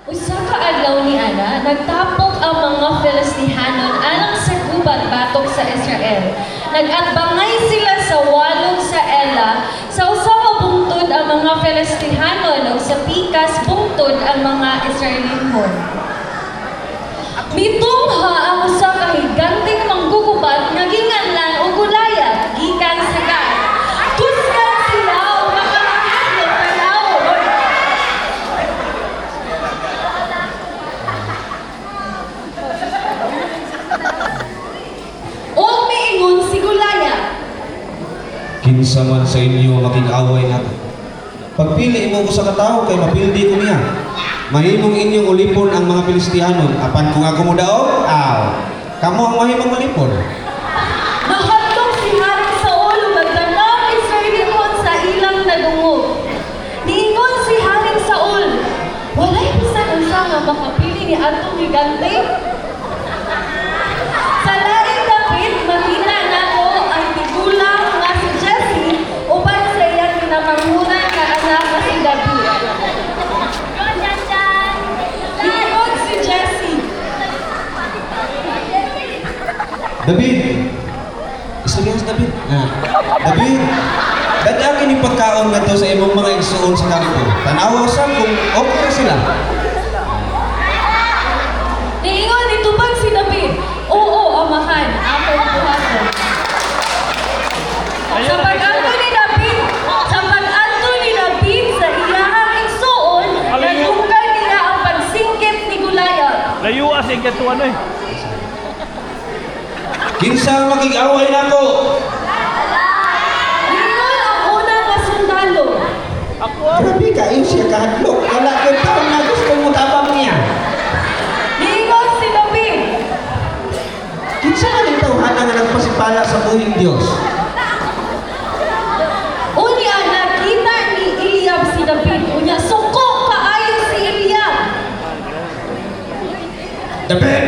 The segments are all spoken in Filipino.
Usa ka adlaw ni Ana, nagtapok ang mga Filistihanon alang sa gubat batok sa Israel. Nag-atbangay sila sa walog sa Ela, sa usa ka bungtod ang mga Filistihanon ug sa pikas bungtod ang mga Israelihon. Mitungha ang usa ka higanting manggugubat nga ginganlan og Goliath gikan sa Gath. Tusgan sila ug makahadlok tanaw. Og miingon si Goliath. Kinsa man sa inyo makig-away nato. Pagpili mo ko sa katao kay mapildi ko niya. Mahimong inyong ulipon ang mga Filistihanon. Apan kung ako mo daog, kamo ang mahimong ulipon. Nahadlok si Haring Saul ug nagtanaw ang Israelihon sa ilang nadungog. Niingon si Haring Saul, walay bisan unsa nga makapili ni atong higante. Sa laing David, makita nako ang tigulang nga si Jesse uban sa iyang pinamanghunan nga anak nga si David. Niingon si Jesse, David! Istorya sa David. David! Dadagin yung pagkaon na to sa imong mga igsuon sa kampo. Tanawa sa kung okay na sila. niingon nitubag si David, oo, amahan, akong buhaton. Sa pag-anto ni David sa iyahang igsuon, nagunggan niya ang pagsingkit ni Goliath. Layo asing katuan eh. Kinsa makig-away nako? Niingon ang unang nga sundalo. Ako ah. Grabe ka, yung siya kahadlok. Wala ko taon na gusto mo tabang niya. Niingon si David, Kinsa man yung tawhana nga nagpasipala sa buhing Diyos? unya nakita ni Eliab si David, unya suko kaayo si Eliab. David!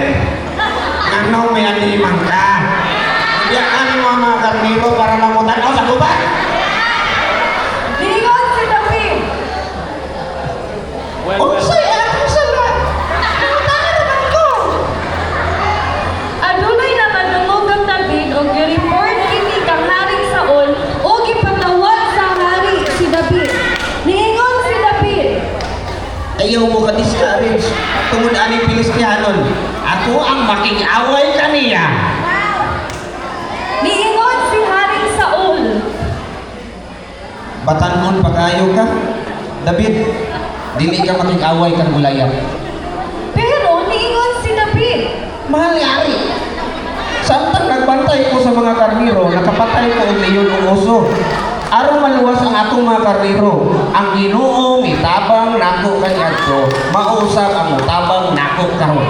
Ano may animang ka? Biyaan mo ang mga karniro para namutan ako sa gubat. Niingon si David, Well. Unsay ako sa lahat? Namutan naman ko. adunay nakadungog ang David o gi-report kini kang Haring Saul o gipatawag sa hari si David. Niingon si David, Ayaw mo ka-discourage. Tungod aning Filistihanon. Ako ang makig-away kaniya. niingon si Haring Saul, Batanon pa kayo ka? David, dili ka makig-away kang Goliath. pero niingon si David, Mahal yari. Samtang nagbantay ko sa mga karniro, nakapatay ko ang iyon ng oso. Aron maluwas ang atong mga karniro, ang Ginoo itabang nako kaniadto, mausap ang utabang nako karon.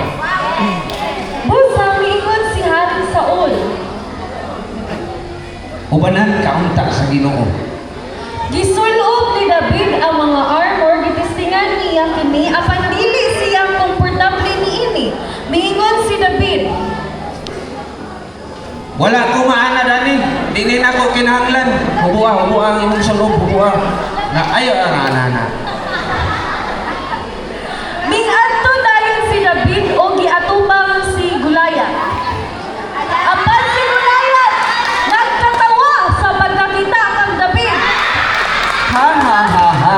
busa niingon si Haring Saul, Ubanan kaunta sa Ginoo. gisulob ni David ang mga armor gitistingan niya kini apan dili siya komportable niini. Miingon si David, Wala ko maana dani, dili na ko kinahanglan. Hubuha ang imong sulob, hubuha. Na ayo na. miadto dayon si David o giatubang si Goliath. Apan si Goliath nagkatawa sa pagkakita kang David. Ha.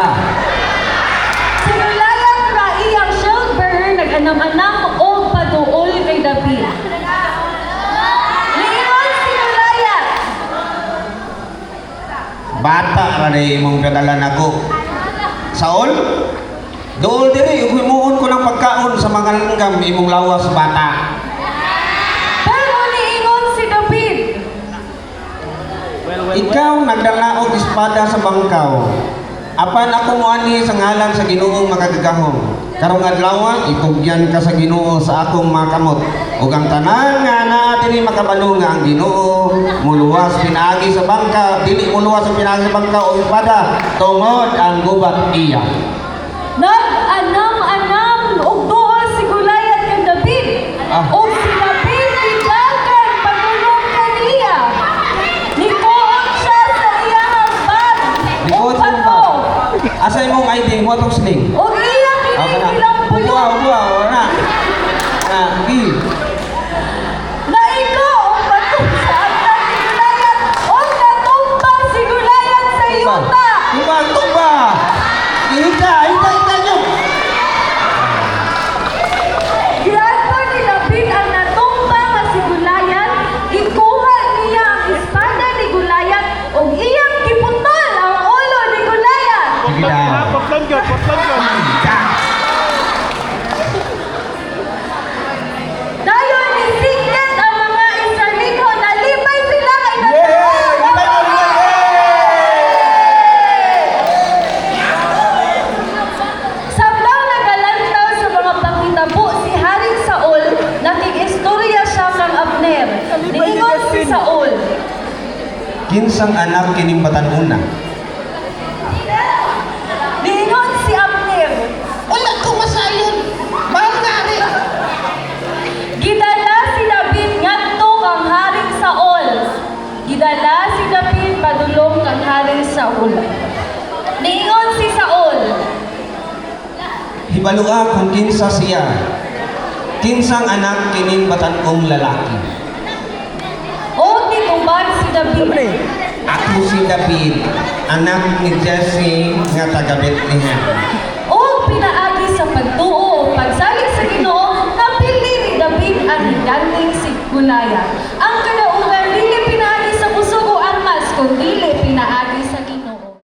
Si Goliath ra iyang shield bearer nag-anam-anam og paduol kay David. Niingon si Goliath, Bata ra day imong padalan ako. Saul, dool diri ug himuon ko ng pagkaon sa mga langgam imong lawas bata. pero niingon si David, Well. Ikaw nagdala og espada sa bangkaw. Apan ako moani sa ngalan sa Ginoong makagagahom. Karong adlaw ibugyan ka sa Ginoo sa akong mga kamot. Ug ang tanan nga naa diri makabalo nga ang Ginoo muluwas pinaagi sa bangka, dili muluwas sa pinaagi sa bangka o espada tungod ang gubat iya. nag-anam-anam og duol si Goliath kay David. O si David gidagan pagulong kaniya. Nikuot siya sa iyang bag. Nikuot O sa pato. Asa imong ID mo atong sling? O iya kini Okay na. ilang puyo Ubaw, na. Gi. Na ikaw ang batok sa anak ni Gulayan o natumbang si Gulayan sa yuta. Tuba. Ita nyo. Giadto ni David ang natumbang nga si Gulayan, ikuha niya ang espada ni Gulayan ug iyang giputol ang ulo ni Gulayan. Sige daw. Potlon yun. Dayon ni Signet ang mga Israelino, nalipay sila kay Sablang nagalantaw sa mga pakitabo si Haring Saul, nakikistorya siya kang Abner. Niingon si Saul, Kinsang anak kining batan-una. niingon si Abner, Wala ko masayon. Bangari. gidala si David ngadto kang Haring Saul. Gidala si David padulong kang Haring Saul. Niingon si Saul, Hibalua kung kinsa siya. Kinsang anak kining batan-ong lalaki. o tituban si David. Ako si David, anak ni Jesse nga taga Bethlehem. O pinaagi sa pagtuo o pagsalig sa Ginoo, napili ni David ang higanting si Goliath.